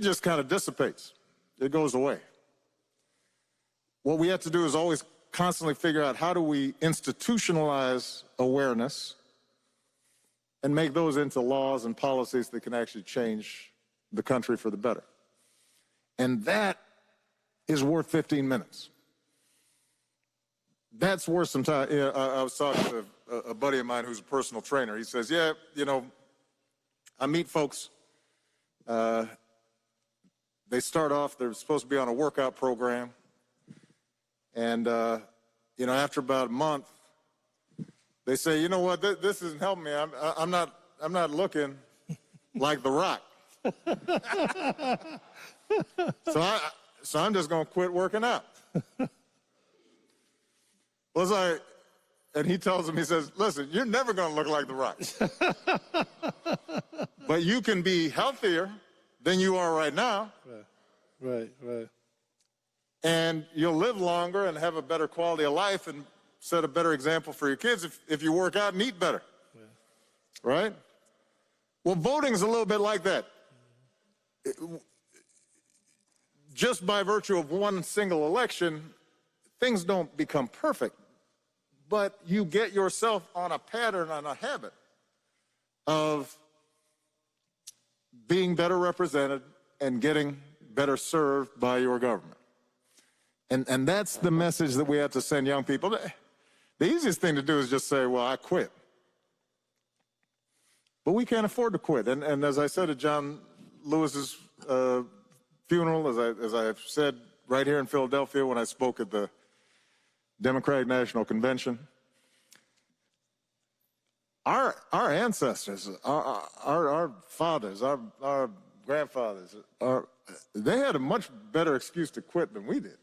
just kind of dissipates. It goes away. What we have to do is always constantly figure out how do we institutionalize awareness and make those into laws and policies that can actually change the country for the better. And that is worth 15 minutes. That's worth some time. I was talking to a buddy of mine who's a personal trainer. He says, yeah, you know, I meet folks. They start off, they're supposed to be on a workout program. And, you know, after about a month, they say, you know what, this isn't helping me. I'm not looking like The Rock. So I'm just going to quit working out. Well, it's like, and he tells him, he says, listen, you're never going to look like The Rock. But you can be healthier than you are right now. Right. And you'll live longer and have a better quality of life and set a better example for your kids if you work out and eat better. Yeah. Right? Well, voting's a little bit like that. Just by virtue of one single election, things don't become perfect. But you get yourself on a pattern, on a habit of being better represented and getting better served by your government. And that's the message that we have to send young people. The easiest thing to do is just say, well, I quit. But we can't afford to quit. And as I said at John Lewis's funeral, as I have said right here in Philadelphia when I spoke at the Democratic National Convention, our ancestors, our fathers, our grandfathers, they had a much better excuse to quit than we did.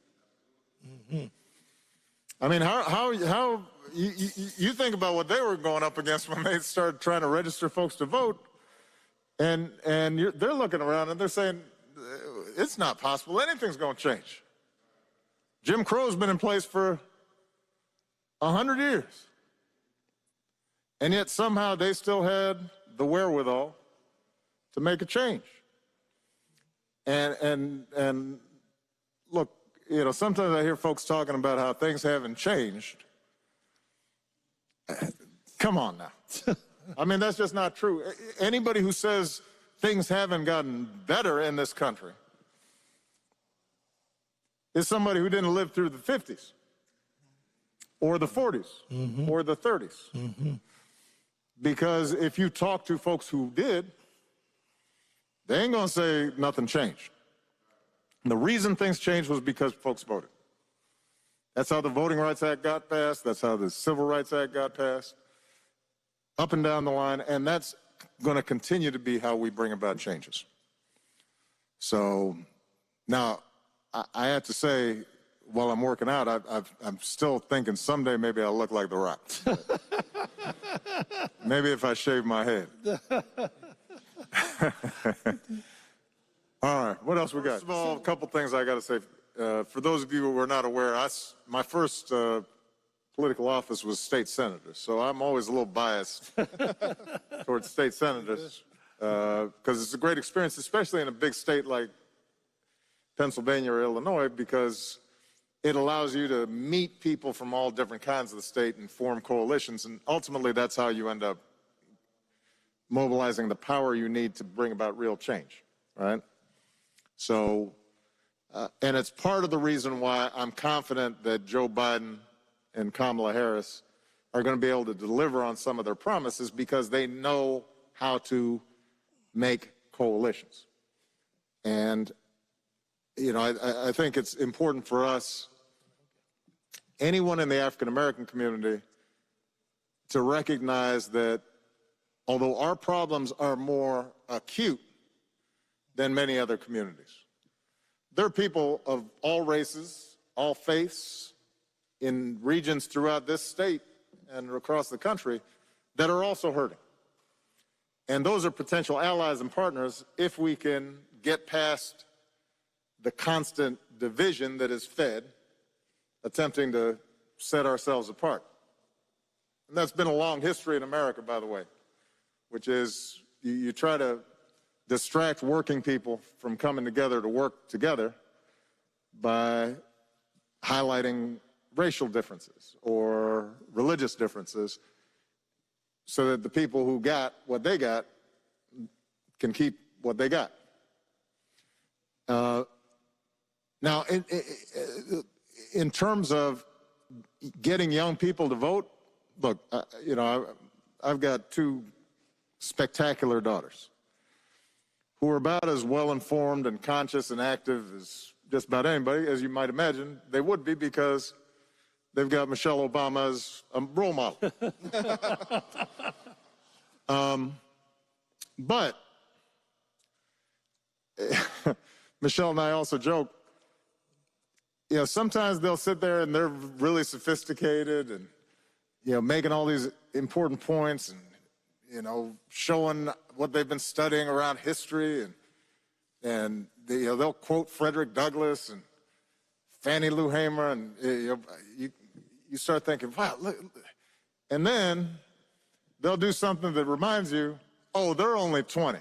Mm-hmm. I mean, how you think about what they were going up against when they started trying to register folks to vote, and they're looking around and they're saying, it's not possible. Anything's going to change. Jim Crow's been in place for 100 years. And yet somehow they still had the wherewithal to make a change. And look, you know, sometimes I hear folks talking about how things haven't changed. Come on now. I mean, that's just not true. Anybody who says things haven't gotten better in this country is somebody who didn't live through the 50s or the 40s or the 30s. Because if you talk to folks who did, they ain't gonna say nothing changed. And the reason things changed was because folks voted. That's how the Voting Rights Act got passed. That's how the Civil Rights Act got passed. Up and down the line, and that's gonna continue to be how we bring about changes. So now, I have to say, while I'm working out, I'm still thinking someday maybe I'll look like The Rock. Maybe if I shave my head. All right, what else we got? First of all, a couple things I got to say. For those of you who are not aware, my first political office was state senator, so I'm always a little biased towards state senators because it's a great experience, especially in a big state like Pennsylvania or Illinois, because it allows you to meet people from all different kinds of the state and form coalitions, and ultimately that's how you end up mobilizing the power you need to bring about real change, right? So, and it's part of the reason why I'm confident that Joe Biden and Kamala Harris are going to be able to deliver on some of their promises, because they know how to make coalitions. And, you know, I think it's important for us, anyone in the African-American community, to recognize that although our problems are more acute than many other communities, there are people of all races, all faiths, in regions throughout this state and across the country that are also hurting. And those are potential allies and partners if we can get past the constant division that is fed, attempting to set ourselves apart. And that's been a long history in America, by the way, which is you try to distract working people from coming together to work together by highlighting racial differences or religious differences so that the people who got what they got can keep what they got. Now, in terms of getting young people to vote, look, you know, I've got two spectacular daughters who are about as well-informed and conscious and active as just about anybody, as you might imagine. They would be because they've got Michelle Obama as a role model. But Michelle and I also joke, you know, sometimes they'll sit there and they're really sophisticated and, you know, making all these important points and, you know, showing what they've been studying around history, and they, you know, they'll quote Frederick Douglass and Fannie Lou Hamer, and you know, you start thinking, wow, look, and then they'll do something that reminds you, oh, they're only 20,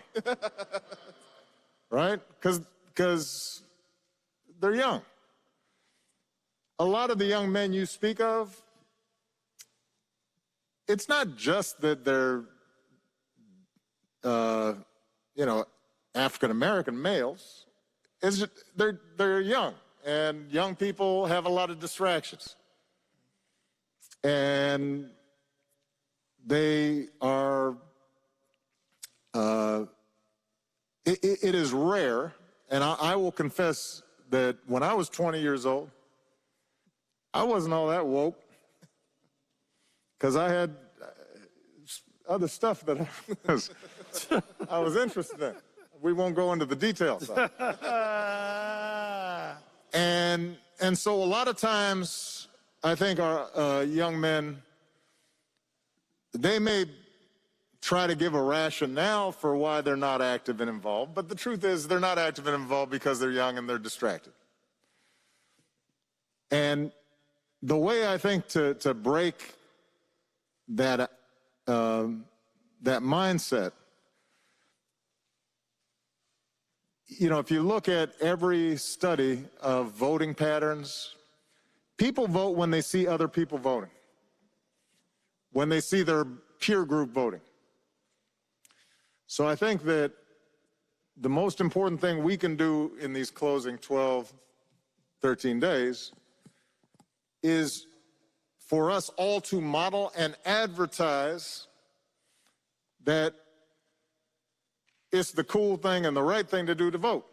right? Because they're young. A lot of the young men you speak of, it's not just that they're, you know, African-American males. It's just, they're young, and young people have a lot of distractions. And they are, it is rare, and I will confess that when I was 20 years old, I wasn't all that woke because I had other stuff that I was interested in. We won't go into the details of it. And so a lot of times, I think our young men, they may try to give a rationale for why they're not active and involved, but the truth is they're not active and involved because they're young and they're distracted. And the way I think to break that mindset, you know, if you look at every study of voting patterns, people vote when they see other people voting, when they see their peer group voting. So I think that the most important thing we can do in these closing 12, 13 days is for us all to model and advertise that it's the cool thing and the right thing to do to vote.